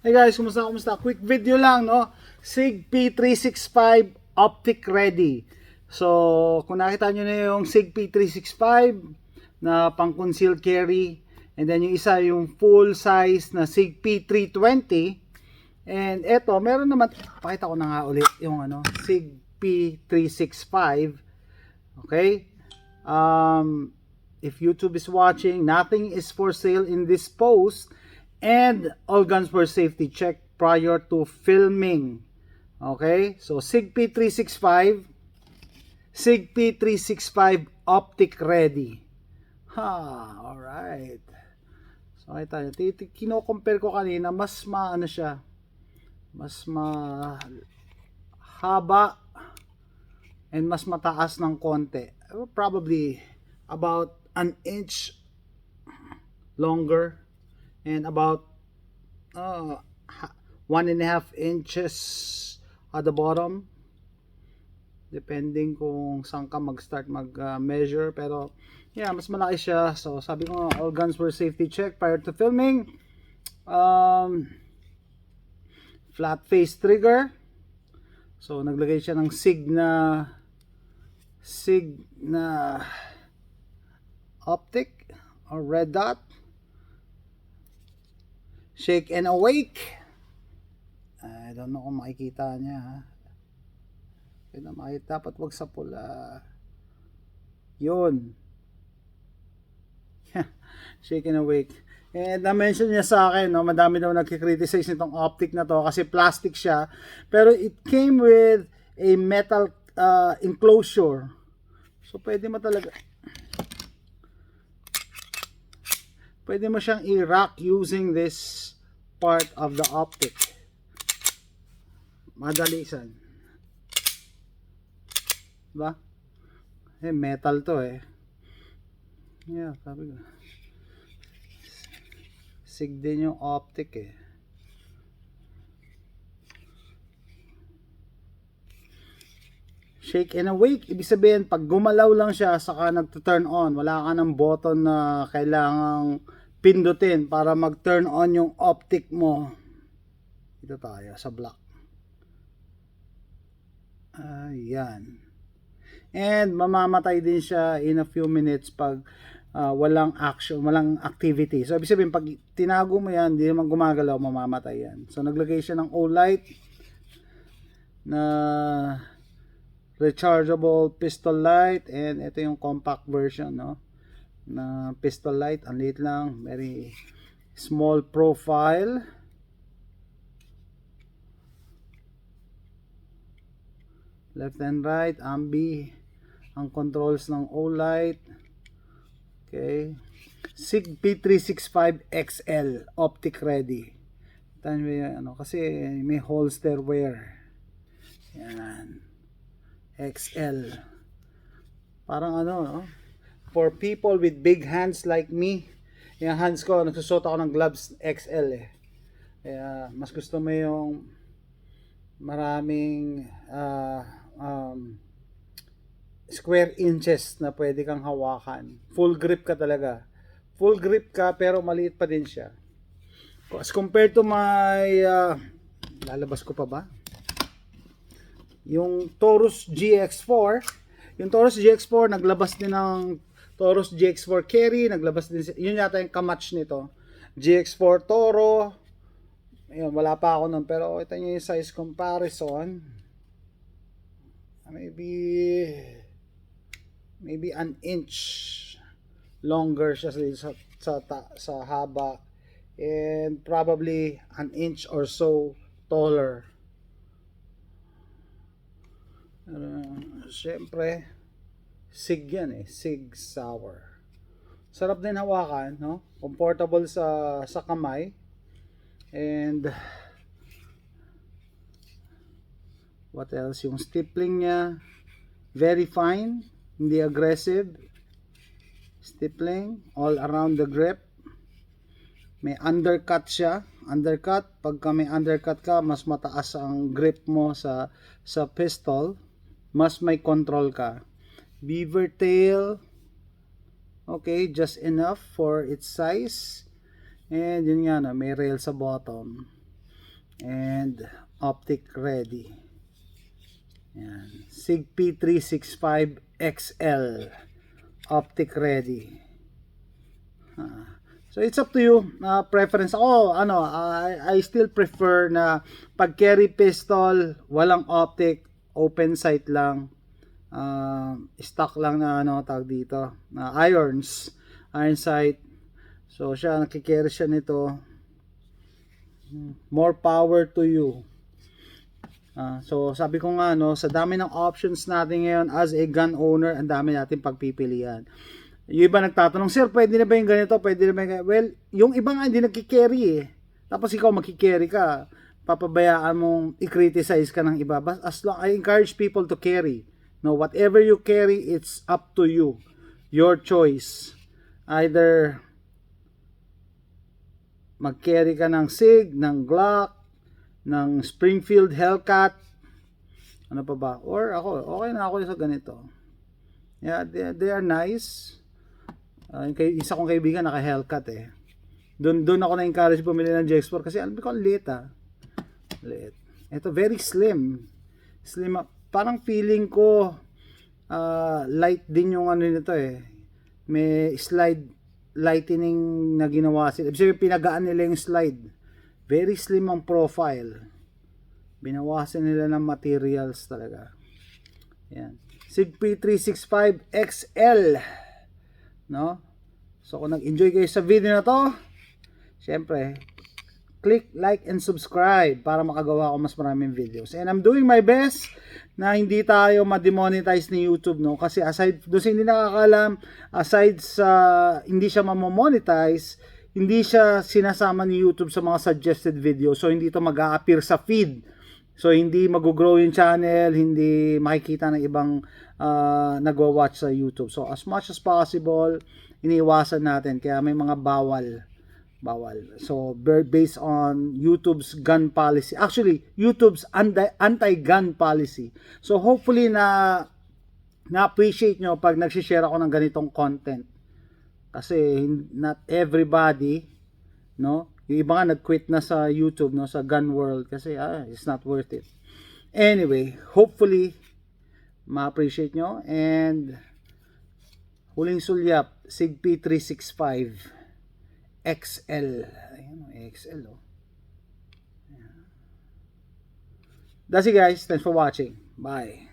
Hey guys, kumusta? Quick video lang, no? SIG P365 optic ready. So, kung nakita nyo na yung SIG P365 na pang concealed carry, and then yung isa yung full size na SIG P320, and eto, meron naman, pakita ko na nga ulit yung SIG P365. Okay? If YouTube is watching, nothing is for sale in this post, and all guns were safety checked prior to filming. Okay, so SIG P365, SIG P365 optic ready. Alright. So kita nyo, kino-compare ko kanina, mas maano siya, mas mahaba and mas mataas ng konti. Probably about an inch longer and about 1.5 inches at the bottom, depending kung saan ka mag-start mag-measure. Pero yeah, mas malaki siya. So sabi ko, all guns were safety checked prior to filming. Flat face trigger. So naglagay siya ng SIG na optic or red dot. Shake and awake. I don't know kung makikita niya. Kaya makita, dapat wag sa pula. Yun. Shake and awake. And na-mention niya sa akin, no, madami daw nagki-criticize nitong optic na to kasi plastic siya. Pero it came with a metal enclosure. So pwede mo talaga, pwede mo siyang i-rack using this part of the optic. Madalisan. Diba? Metal to eh. Yeah, sabi ko. SIG din yung optic eh. Shake and awake. Ibig sabihin, pag gumalaw lang siya, saka nag-turn on. Wala ka ng button na kailangang pindutin para mag-turn on yung optic mo. Ito tayo sa black. Ayan. And mamamatay din siya in a few minutes pag walang action, walang activity. So ibig sabihin, pag tinago mo yan, hindi naman gumagalaw, mamamatay yan. So naglagay siya ng O-light na rechargeable pistol light, and ito yung compact version, no, na pistol light. Ang liit lang, very small profile. Left and right, ambi ang controls ng O-light. Okay, SIG P365 XL optic ready. Tan kasi may holster wear. Yan, XL. Parang no? For people with big hands like me. Yung hands ko, nagsusot ako ng gloves XL eh. Kaya mas gusto mo yung maraming square inches na pwede kang hawakan. Full grip ka talaga. Full grip ka pero maliit pa din siya. As compared to my lalabas ko pa ba? Yung Taurus GX4. Yung Taurus GX4 naglabas din ng Taurus GX4 carry, naglabas din, yun yata yung kamatch nito, GX4 Toro. Ayun, wala pa ako nun, pero ito yung size comparison. Maybe an inch longer siya sa haba, and probably an inch or so taller. Siyempre SIG yan eh, SIG Sauer. Sarap din hawakan, no? Comfortable sa kamay. And what else? Yung stippling niya, very fine, hindi aggressive. Stippling all around the grip. May undercut siya. Undercut, pagka may undercut ka, mas mataas ang grip mo sa pistol, mas may control ka. Beaver tail, okay, just enough for its size. And yun nga na, may rail sa bottom. and optic ready. Yan. SIG P365 XL optic ready. So it's up to you, preference. Ako I still prefer na pag carry pistol, walang optic, open sight lang, stock lang na tawag dito, iron sight. So siya, nakikerry siya nito. More power to you. So sabi ko nga sa dami ng options natin ngayon as a gun owner, ang dami natin pagpipilian. Yung iba nagtatanong, sir, pwede na ba yung ganito? Pwede na ba yung ganito? Well, yung iba nga hindi nagkikerry eh. Tapos ikaw magkikerry ka, papabayaan mong i-criticize ka ng iba. But as long, I encourage people to carry. No, whatever you carry, it's up to you. Your choice. Either mag-carry ka ng SIG, ng Glock, ng Springfield Hellcat, ano pa ba? Or ako, okay na ako sa ganito. Yeah, they are nice. Isa kong kaibigan naka-Hellcat eh. Doon ako na-encourage bumili ng J-Sport kasi alam ko ang liit liit. Ito very slim. Slim, parang feeling ko light din yung nito eh. May lightening na ginawa sila. Ibig sabihin pinagaan nila yung slide. Very slim ang profile. Binawasan nila ng materials talaga. Yan. SIG P365 XL. No? So kung nag-enjoy kayo sa video na to, syempre, click like and subscribe para makagawa ako mas maraming videos. And I'm doing my best na hindi tayo ma-demonetize ni YouTube, no? Kasi aside doon sa hindi nakakaalam, aside sa hindi siya ma-monetize, hindi siya sinasama ni YouTube sa mga suggested videos. So hindi ito mag-a-appear sa feed. So hindi mag-grow yung channel, hindi makikita ng ibang nagwa-watch sa YouTube. So as much as possible, iniiwasan natin. Kaya may mga bawal. So based on YouTube's gun policy. Actually, YouTube's anti-gun policy. So hopefully na-appreciate nyo pag nagsishare ako ng ganitong content. Kasi not everybody, no? Yung iba nga nag-quit na sa YouTube, no, sa gun world kasi it's not worth it. Anyway, hopefully ma-appreciate nyo, and huling sulyap, SIG P365 XL. Ayan, XL oh. That's it guys, thanks for watching. Bye.